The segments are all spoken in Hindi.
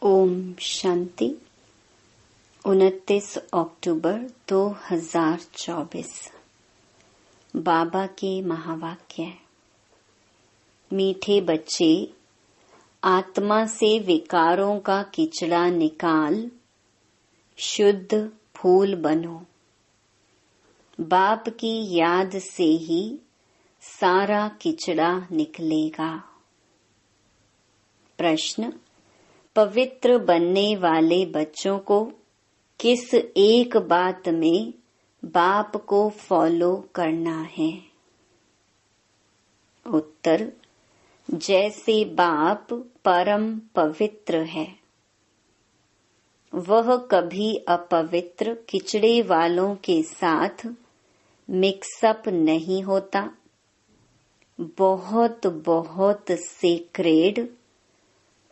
ओम शांति। 29 अक्टूबर 2024। बाबा के महावाक्य। मीठे बच्चे, आत्मा से विकारों का किचड़ा निकाल शुद्ध फूल बनो। बाप की याद से ही सारा किचड़ा निकलेगा। प्रश्न: पवित्र बनने वाले बच्चों को किस एक बात में बाप को फॉलो करना है? उत्तर: जैसे बाप परम पवित्र है, वह कभी अपवित्र किचड़े वालों के साथ मिक्सअप नहीं होता। बहुत बहुत सेक्रेड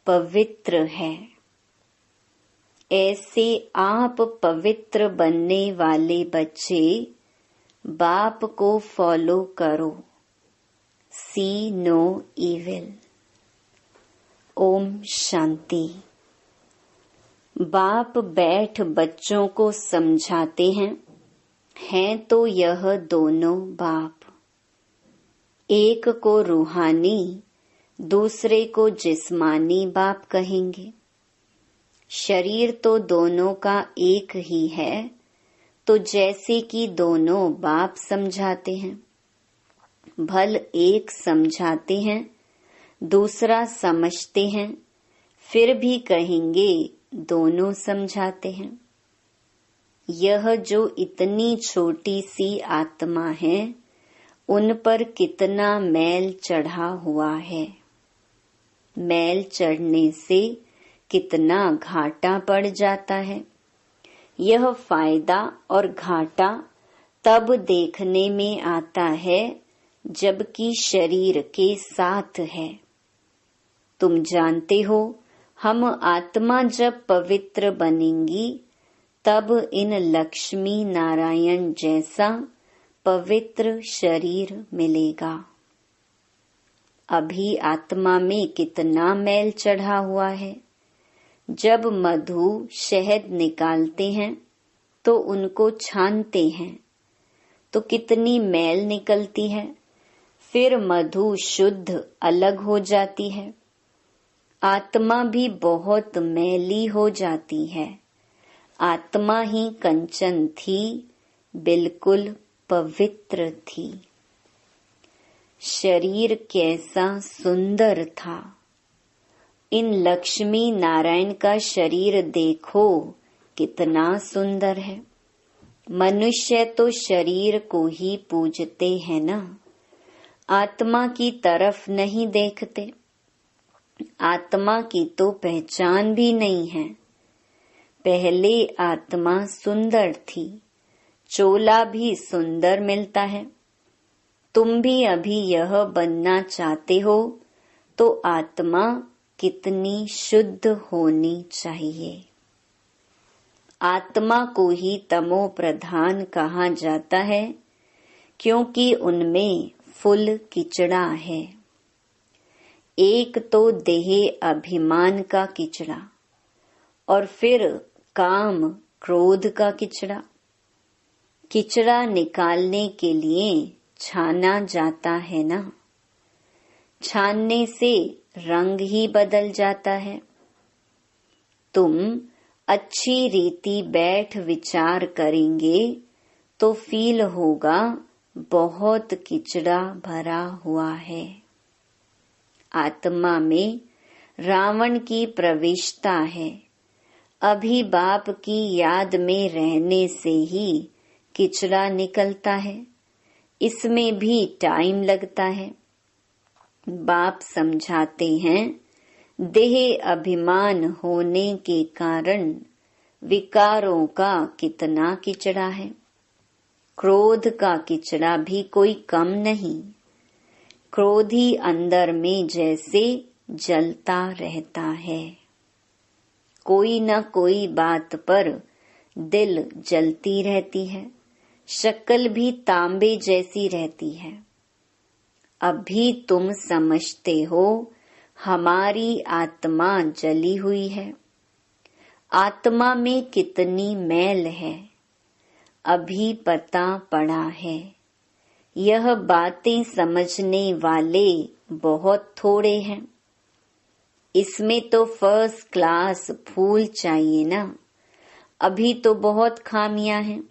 पवित्र है। ऐसे आप पवित्र बनने वाले बच्चे बाप को फॉलो करो। सी नो इविल। ओम शांति। बाप बैठ बच्चों को समझाते हैं तो यह दोनों बाप। एक को रूहानी, दूसरे को जिस्मानी बाप कहेंगे। शरीर तो दोनों का एक ही है, तो जैसे कि दोनों बाप समझाते हैं, भल एक समझाते हैं, दूसरा समझते हैं, फिर भी कहेंगे दोनों समझाते हैं। यह जो इतनी छोटी सी आत्मा है, उन पर कितना मैल चढ़ा हुआ है। मैल चढ़ने से कितना घाटा पड़ जाता है। यह फायदा और घाटा तब देखने में आता है जबकि शरीर के साथ है। तुम जानते हो, हम आत्मा जब पवित्र बनेंगी तब इन लक्ष्मी नारायण जैसा पवित्र शरीर मिलेगा। अभी आत्मा में कितना मैल चढ़ा हुआ है। जब मधु शहद निकालते हैं तो उनको छानते हैं तो कितनी मैल निकलती है। फिर मधु शुद्ध अलग हो जाती है। आत्मा भी बहुत मैली हो जाती है। आत्मा ही कंचन थी, बिल्कुल पवित्र थी। शरीर कैसा सुंदर था। इन लक्ष्मी नारायण का शरीर देखो कितना सुंदर है। मनुष्य तो शरीर को ही पूजते हैं ना, आत्मा की तरफ नहीं देखते। आत्मा की तो पहचान भी नहीं है। पहले आत्मा सुंदर थी, चोला भी सुंदर मिलता है। तुम भी अभी यह बनना चाहते हो तो आत्मा कितनी शुद्ध होनी चाहिए। आत्मा को ही तमो प्रधान कहा जाता है, क्योंकि उनमें फुल किचड़ा है। एक तो देह अभिमान का किचड़ा और फिर काम क्रोध का किचड़ा। किचड़ा निकालने के लिए छाना जाता है ना। छानने से रंग ही बदल जाता है। तुम अच्छी रीति बैठ विचार करेंगे तो फील होगा बहुत किचड़ा भरा हुआ है। आत्मा में रावण की प्रविष्टता है। अभी बाप की याद में रहने से ही किचड़ा निकलता है। इसमें भी टाइम लगता है। बाप समझाते हैं, देह अभिमान होने के कारण विकारों का कितना किचड़ा है। क्रोध का किचड़ा भी कोई कम नहीं। क्रोधी अंदर में जैसे जलता रहता है। कोई न कोई बात पर दिल जलती रहती है। शक्ल भी तांबे जैसी रहती है। अभी तुम समझते हो हमारी आत्मा जली हुई है, आत्मा में कितनी मैल है, अभी पता पड़ा है। यह बातें समझने वाले बहुत थोड़े हैं। इसमें तो फर्स्ट क्लास फूल चाहिए ना। अभी तो बहुत खामियां हैं।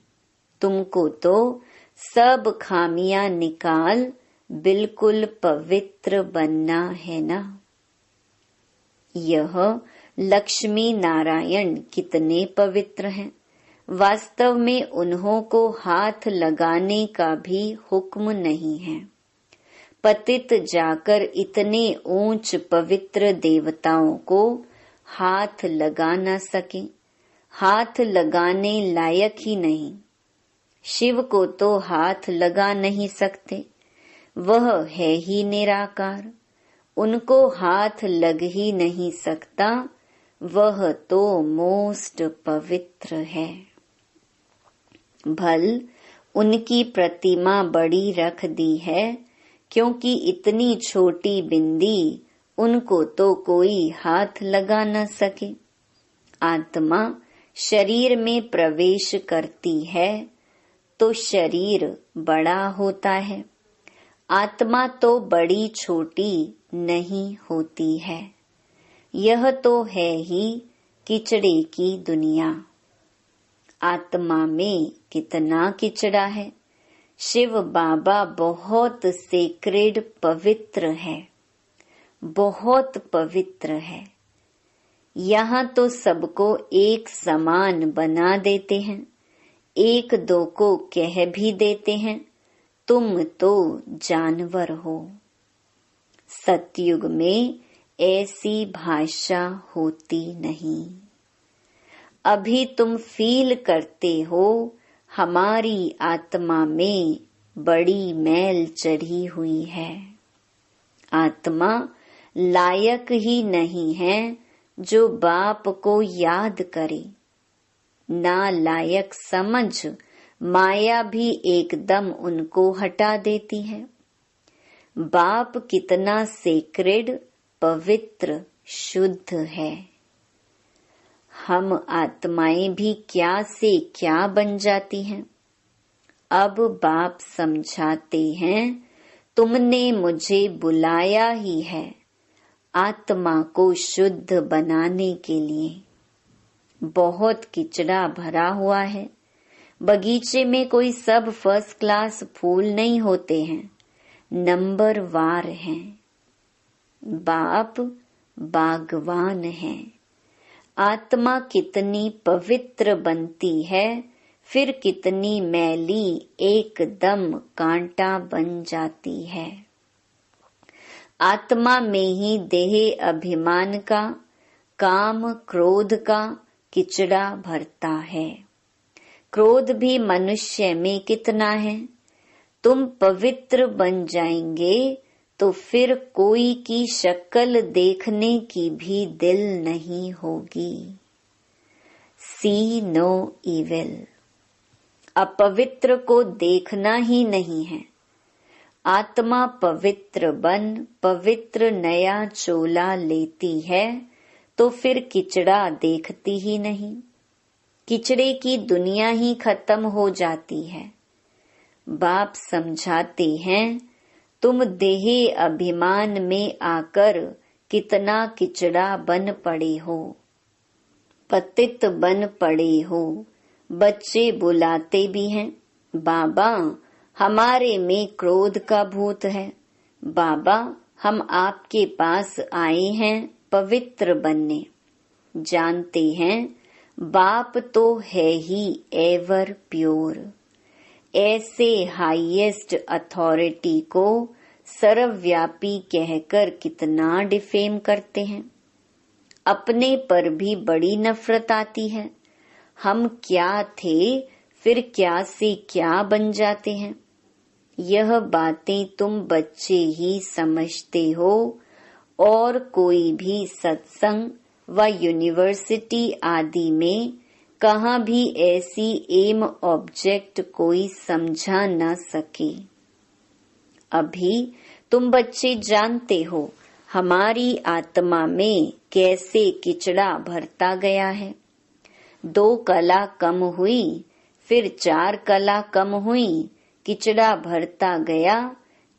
तुमको तो सब खामियां निकाल बिल्कुल पवित्र बनना है ना। यह लक्ष्मी नारायण कितने पवित्र हैं। वास्तव में उन्हों को हाथ लगाने का भी हुक्म नहीं है। पतित जाकर इतने ऊंच पवित्र देवताओं को हाथ लगा न सके, हाथ लगाने लायक ही नहीं। शिव को तो हाथ लगा नहीं सकते, वह है ही निराकार। उनको हाथ लग ही नहीं सकता, वह तो मोस्ट पवित्र है। भल उनकी प्रतिमा बड़ी रख दी है, क्योंकि इतनी छोटी बिंदी उनको तो कोई हाथ लगा न सके। आत्मा शरीर में प्रवेश करती है तो शरीर बड़ा होता है। आत्मा तो बड़ी छोटी नहीं होती है। यह तो है ही किचड़े की दुनिया। आत्मा में कितना किचड़ा है। शिव बाबा बहुत सेक्रेड पवित्र है, बहुत पवित्र है। यहाँ तो सबको एक समान बना देते हैं, एक दो को कह भी देते हैं तुम तो जानवर हो। सतयुग में ऐसी भाषा होती नहीं। अभी तुम फील करते हो हमारी आत्मा में बड़ी मैल चढ़ी हुई है। आत्मा लायक ही नहीं है जो बाप को याद करे। ना लायक समझ माया भी एकदम उनको हटा देती है। बाप कितना सेक्रेड, पवित्र, शुद्ध है। हम आत्माएं भी क्या से क्या बन जाती हैं। अब बाप समझाते हैं, तुमने मुझे बुलाया ही है आत्मा को शुद्ध बनाने के लिए। बहुत किचड़ा भरा हुआ है। बगीचे में कोई सब फर्स्ट क्लास फूल नहीं होते हैं, नंबर वार हैं। बाप बागवान है। आत्मा कितनी पवित्र बनती है, फिर कितनी मैली एकदम कांटा बन जाती है। आत्मा में ही देह अभिमान का, काम क्रोध का किचड़ा भरता है। क्रोध भी मनुष्य में कितना है। तुम पवित्र बन जाएंगे तो फिर कोई की शक्ल देखने की भी दिल नहीं होगी। सी नो इविल। अपवित्र को देखना ही नहीं है। आत्मा पवित्र बन पवित्र नया चोला लेती है तो फिर किचड़ा देखती ही नहीं। किचड़े की दुनिया ही खत्म हो जाती है। बाप समझाते हैं, तुम देह अभिमान में आकर कितना किचड़ा बन पड़े हो, पतित बन पड़े हो। बच्चे बुलाते भी हैं, बाबा हमारे में क्रोध का भूत है। बाबा हम आपके पास आए हैं पवित्र बनने। जानते हैं बाप तो है ही एवर प्योर। ऐसे हाईएस्ट अथॉरिटी को सर्वव्यापी कहकर कितना डिफेम करते हैं। अपने पर भी बड़ी नफरत आती है। हम क्या थे फिर क्या से क्या बन जाते हैं। यह बातें तुम बच्चे ही समझते हो और कोई भी सत्संग व यूनिवर्सिटी आदि में कहाँ भी ऐसी एम ऑब्जेक्ट कोई समझा न सके। अभी तुम बच्चे जानते हो हमारी आत्मा में कैसे किचड़ा भरता गया है। 2 कला कम हुई, फिर 4 कला कम हुई, किचड़ा भरता गया,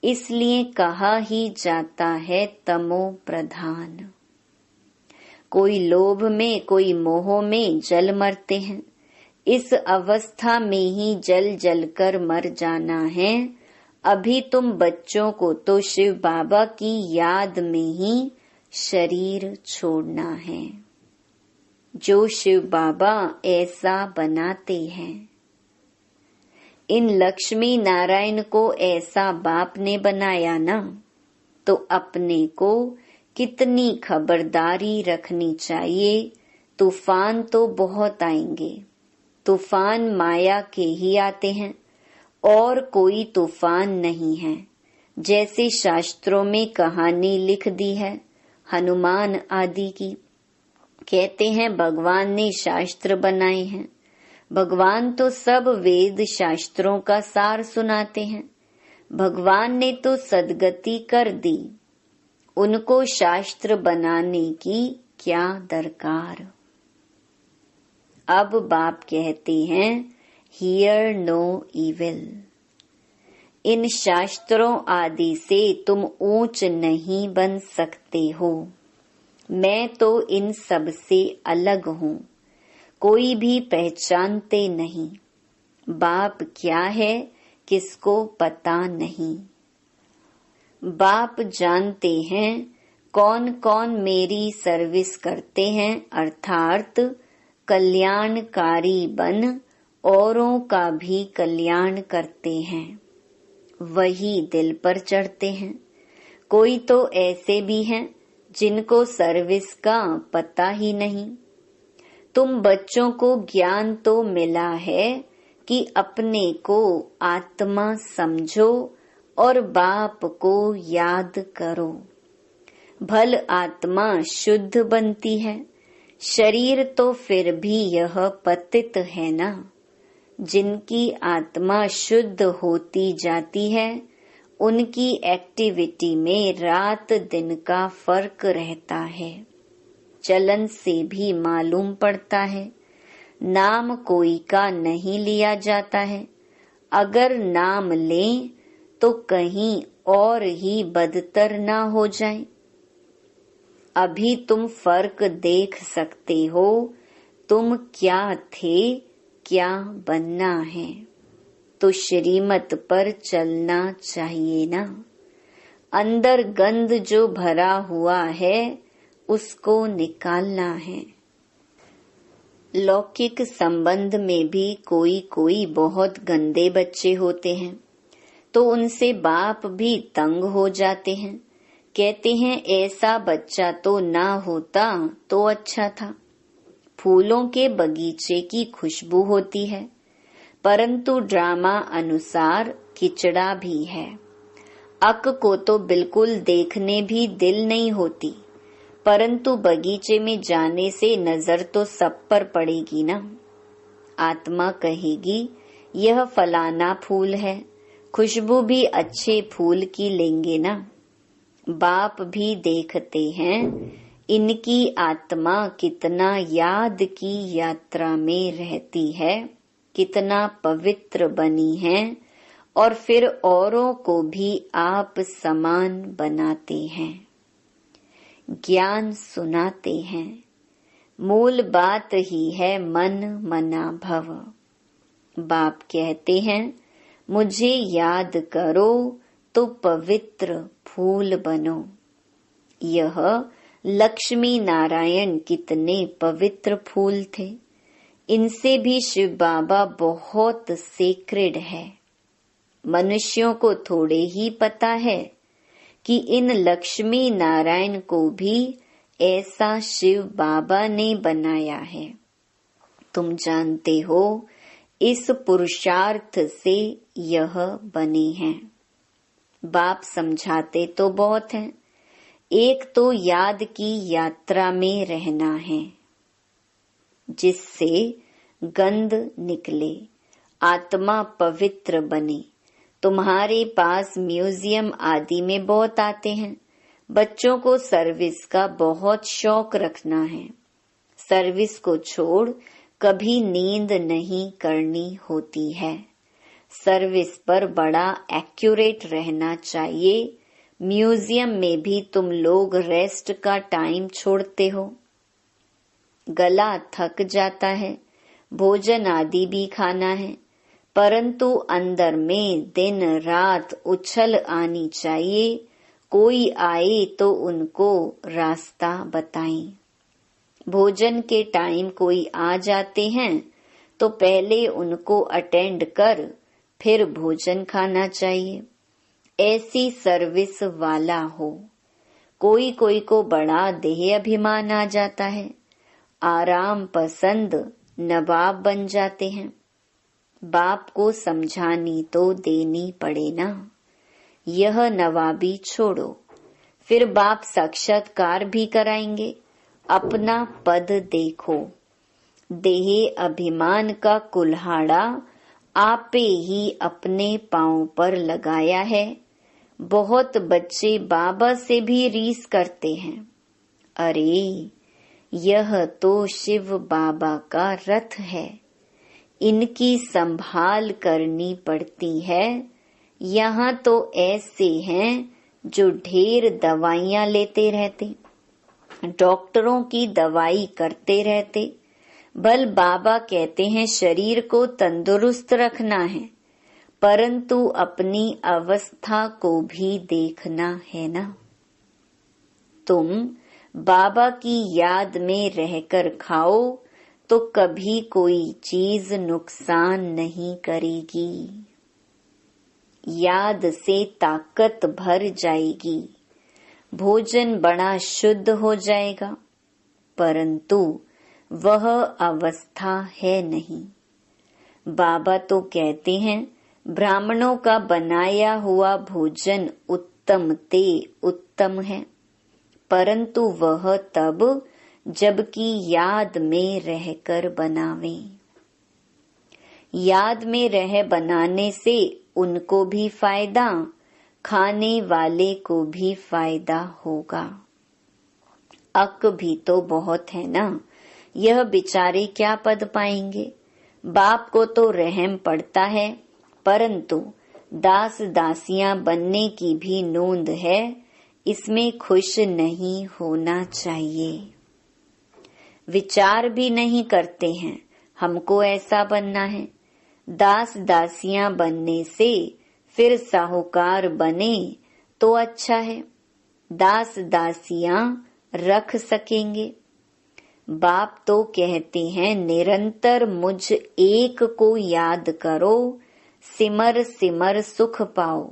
इसलिए कहा ही जाता है तमो प्रधान। कोई लोभ में, कोई मोह में जल मरते हैं। इस अवस्था में ही जल जल कर मर जाना है। अभी तुम बच्चों को तो शिव बाबा की याद में ही शरीर छोड़ना है, जो शिव बाबा ऐसा बनाते हैं। इन लक्ष्मी नारायण को ऐसा बाप ने बनाया ना, तो अपने को कितनी खबरदारी रखनी चाहिए। तूफान तो बहुत आएंगे, तूफान माया के ही आते हैं, और कोई तूफान नहीं है। जैसे शास्त्रों में कहानी लिख दी है हनुमान आदि की, कहते हैं भगवान ने शास्त्र बनाए हैं। भगवान तो सब वेद शास्त्रों का सार सुनाते हैं। भगवान ने तो सद्गति कर दी, उनको शास्त्र बनाने की क्या दरकार। अब बाप कहते हैं हियर नो इविल। इन शास्त्रों आदि से तुम ऊंच नहीं बन सकते हो। मैं तो इन सब से अलग हूँ, कोई भी पहचानते नहीं। बाप क्या है किसको पता नहीं। बाप जानते हैं कौन कौन मेरी सर्विस करते हैं, अर्थात कल्याणकारी बन औरों का भी कल्याण करते हैं, वही दिल पर चढ़ते हैं। कोई तो ऐसे भी हैं जिनको सर्विस का पता ही नहीं। तुम बच्चों को ज्ञान तो मिला है कि अपने को आत्मा समझो और बाप को याद करो। भल आत्मा शुद्ध बनती है, शरीर तो फिर भी यह पतित है ना। जिनकी आत्मा शुद्ध होती जाती है, उनकी एक्टिविटी में रात दिन का फर्क रहता है। चलन से भी मालूम पड़ता है। नाम कोई का नहीं लिया जाता है। अगर नाम लें तो कहीं और ही बदतर ना हो जाए। अभी तुम फर्क देख सकते हो, तुम क्या थे, क्या बनना है। तो श्रीमत पर चलना चाहिए ना। अंदर गंद जो भरा हुआ है उसको निकालना है। लौकिक संबंध में भी कोई कोई बहुत गंदे बच्चे होते हैं, तो उनसे बाप भी तंग हो जाते हैं। कहते हैं ऐसा बच्चा तो ना होता तो अच्छा था। फूलों के बगीचे की खुशबू होती है, परंतु ड्रामा अनुसार किचड़ा भी है। अक को तो बिल्कुल देखने भी दिल नहीं होती, परंतु बगीचे में जाने से नजर तो सब पर पड़ेगी ना। आत्मा कहेगी यह फलाना फूल है, खुशबू भी अच्छे फूल की लेंगे ना। बाप भी देखते हैं इनकी आत्मा कितना याद की यात्रा में रहती है, कितना पवित्र बनी है, और फिर औरों को भी आप समान बनाते हैं, ज्ञान सुनाते हैं। मूल बात ही है मन मना भव। बाप कहते हैं मुझे याद करो तो पवित्र फूल बनो। यह लक्ष्मी नारायण कितने पवित्र फूल थे। इनसे भी शिव बाबा बहुत सेक्रेड है। मनुष्यों को थोड़े ही पता है कि इन लक्ष्मी नारायण को भी ऐसा शिव बाबा ने बनाया है। तुम जानते हो इस पुरुषार्थ से यह बने हैं। बाप समझाते तो बहुत हैं। एक तो याद की यात्रा में रहना है, जिससे गंध निकले, आत्मा पवित्र बने। तुम्हारे पास म्यूजियम आदि में बहुत आते हैं। बच्चों को सर्विस का बहुत शौक रखना है। सर्विस को छोड़ कभी नींद नहीं करनी होती है। सर्विस पर बड़ा एक्यूरेट रहना चाहिए। म्यूजियम में भी तुम लोग रेस्ट का टाइम छोड़ते हो। गला थक जाता है, भोजन आदि भी खाना है, परंतु अंदर में दिन रात उछल आनी चाहिए। कोई आए तो उनको रास्ता बताएं। भोजन के टाइम कोई आ जाते हैं तो पहले उनको अटेंड कर फिर भोजन खाना चाहिए। ऐसी सर्विस वाला हो। कोई कोई को बड़ा देह अभिमान आ जाता है, आराम पसंद नवाब बन जाते हैं। बाप को समझानी तो देनी पड़े ना। यह नवाबी छोड़ो, फिर बाप साक्षात्कार भी कराएंगे। अपना पद देखो। देह अभिमान का कुल्हाड़ा आपे ही अपने पांव पर लगाया है। बहुत बच्चे बाबा से भी रीस करते हैं। अरे यह तो शिव बाबा का रथ है, इनकी संभाल करनी पड़ती है। यहाँ तो ऐसे हैं जो ढेर दवाइयाँ लेते रहते, डॉक्टरों की दवाई करते रहते। बल बाबा कहते हैं शरीर को तंदुरुस्त रखना है, परंतु अपनी अवस्था को भी देखना है ना। तुम बाबा की याद में रहकर खाओ तो कभी कोई चीज नुकसान नहीं करेगी। याद से ताकत भर जाएगी, भोजन बड़ा शुद्ध हो जाएगा, परंतु वह अवस्था है नहीं। बाबा तो कहते हैं ब्राह्मणों का बनाया हुआ भोजन उत्तम ते उत्तम है, परंतु वह तब जबकि याद में रहकर बनावे। याद में रह बनाने से उनको भी फायदा, खाने वाले को भी फायदा होगा। अक भी तो बहुत है ना, यह बेचारे क्या पद पाएंगे। बाप को तो रहम पड़ता है, परंतु दास दासियां बनने की भी नोंद है, इसमें खुश नहीं होना चाहिए। विचार भी नहीं करते हैं हमको ऐसा बनना है। दास दासियां बनने से फिर साहूकार बने तो अच्छा है, दास दासियां रख सकेंगे। बाप तो कहते हैं निरंतर मुझ एक को याद करो, सिमर सिमर सुख पाओ।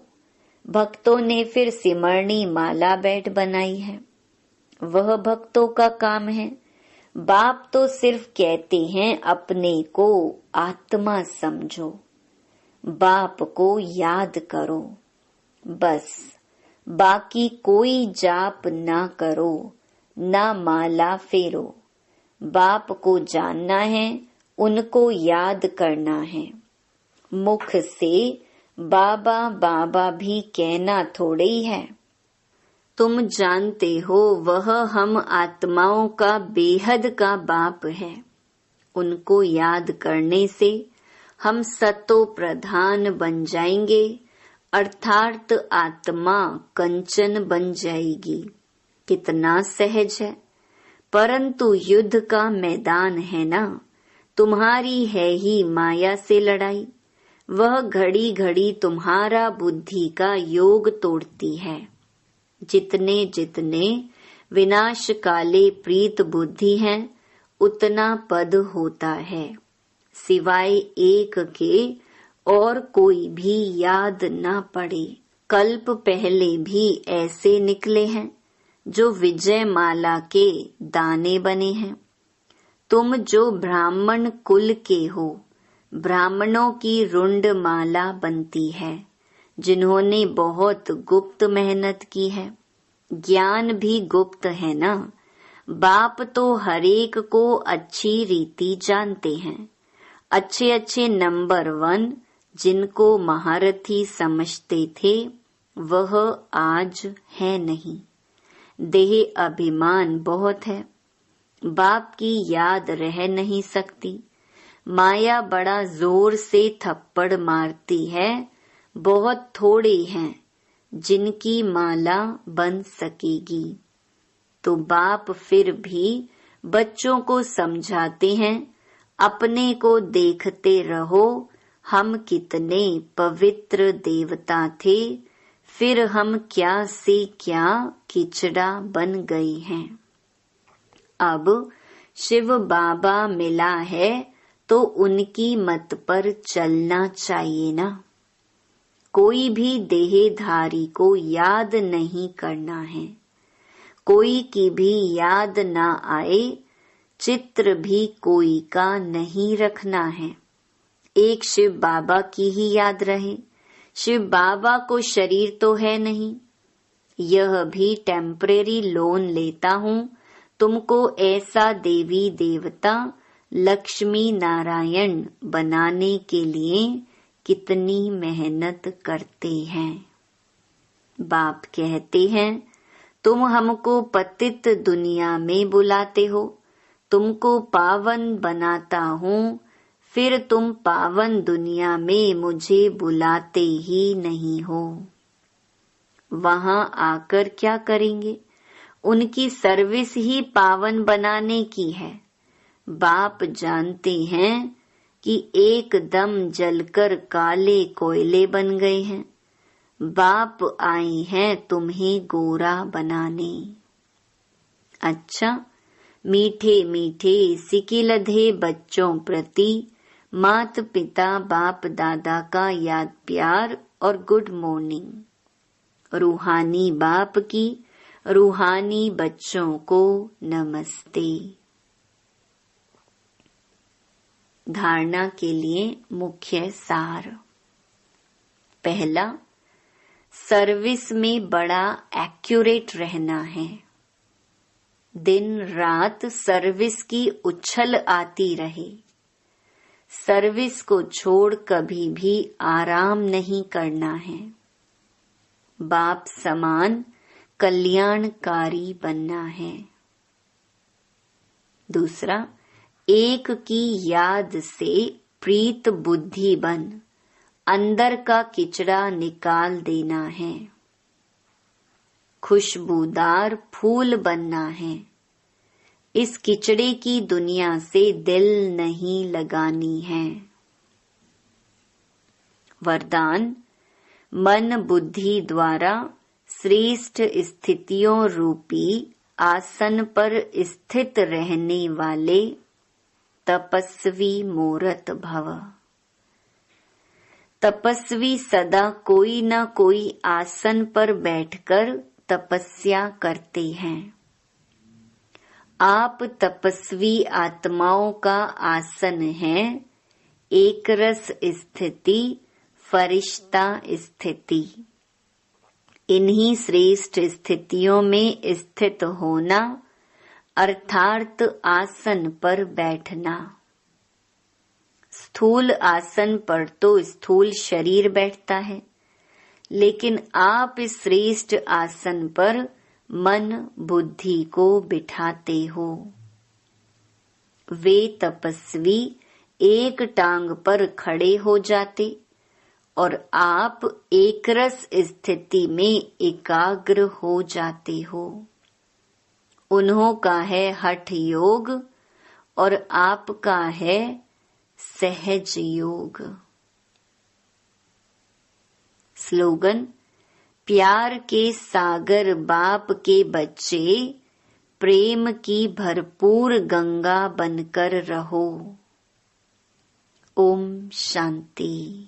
भक्तों ने फिर सिमरनी माला बैठ बनाई है, वह भक्तों का काम है। बाप तो सिर्फ कहते हैं अपने को आत्मा समझो, बाप को याद करो, बस। बाकी कोई जाप ना करो, ना माला फेरो। बाप को जानना है, उनको याद करना है। मुख से बाबा बाबा भी कहना थोड़े ही है। तुम जानते हो वह हम आत्माओं का बेहद का बाप है। उनको याद करने से हम सतो प्रधान बन जाएंगे, अर्थात आत्मा कंचन बन जाएगी। कितना सहज है, परंतु युद्ध का मैदान है ना। तुम्हारी है ही माया से लड़ाई, वह घड़ी घड़ी तुम्हारा बुद्धि का योग तोड़ती है। जितने जितने विनाश काले प्रीत बुद्धि हैं, उतना पद होता है। सिवाय एक के और कोई भी याद न पड़े। कल्प पहले भी ऐसे निकले हैं जो विजय माला के दाने बने हैं। तुम जो ब्राह्मण कुल के हो, ब्राह्मणों की रुंड माला बनती है, जिन्होंने बहुत गुप्त मेहनत की है। ज्ञान भी गुप्त है ना। बाप तो हरेक को अच्छी रीति जानते हैं। अच्छे अच्छे नंबर 1 जिनको महारथी समझते थे, वह आज है नहीं। देह अभिमान बहुत है, बाप की याद रह नहीं सकती। माया बड़ा जोर से थप्पड़ मारती है, बहुत थोड़े हैं जिनकी माला बन सकेगी। तो बाप फिर भी बच्चों को समझाते हैं, अपने को देखते रहो, हम कितने पवित्र देवता थे, फिर हम क्या से क्या किचड़ा बन गए हैं। अब शिव बाबा मिला है तो उनकी मत पर चलना चाहिए ना। कोई भी देहधारी को याद नहीं करना है, कोई की भी याद ना आए, चित्र भी कोई का नहीं रखना है, एक शिव बाबा की ही याद रहे। शिव बाबा को शरीर तो है नहीं, यह भी टेम्परेरी लोन लेता हूँ, तुमको ऐसा देवी देवता लक्ष्मी नारायण बनाने के लिए कितनी मेहनत करते हैं। बाप कहते हैं, तुम हमको पतित दुनिया में बुलाते हो, तुमको पावन बनाता हूँ, फिर तुम पावन दुनिया में मुझे बुलाते ही नहीं हो। वहां आकर क्या करेंगे? उनकी सर्विस ही पावन बनाने की है। बाप जानते हैं कि एकदम जलकर काले कोयले बन गए हैं। बाप आए हैं तुम्हें गोरा बनाने। अच्छा, मीठे मीठे सिकिलधे बच्चों प्रति मात पिता बाप दादा का याद प्यार और गुड मॉर्निंग। रूहानी बाप की रूहानी बच्चों को नमस्ते। धारणा के लिए मुख्य सार। पहला, सर्विस में बड़ा एक्यूरेट रहना है। दिन रात सर्विस की उछल आती रहे। सर्विस को छोड़ कभी भी आराम नहीं करना है। बाप समान कल्याणकारी बनना है। दूसरा, एक की याद से प्रीत बुद्धि बन अंदर का किचड़ा निकाल देना है। खुशबूदार फूल बनना है। इस किचड़े की दुनिया से दिल नहीं लगानी है। वरदान, मन बुद्धि द्वारा श्रेष्ठ स्थितियों रूपी आसन पर स्थित रहने वाले तपस्वी मूर्त भव। तपस्वी सदा कोई न कोई आसन पर बैठकर तपस्या करते हैं। आप तपस्वी आत्माओं का आसन है एक रस स्थिति, फरिश्ता स्थिति। इन्हीं श्रेष्ठ स्थितियों में स्थित होना अर्थात आसन पर बैठना। स्थूल आसन पर तो स्थूल शरीर बैठता है, लेकिन आप इस श्रेष्ठ आसन पर मन बुद्धि को बिठाते हो। वे तपस्वी एक टांग पर खड़े हो जाते और आप एकरस स्थिति में एकाग्र हो जाते हो। उन्हों का है हठ योग और आपका है सहज योग। स्लोगन, प्यार के सागर बाप के बच्चे, प्रेम की भरपूर गंगा बनकर रहो। ओम शांति।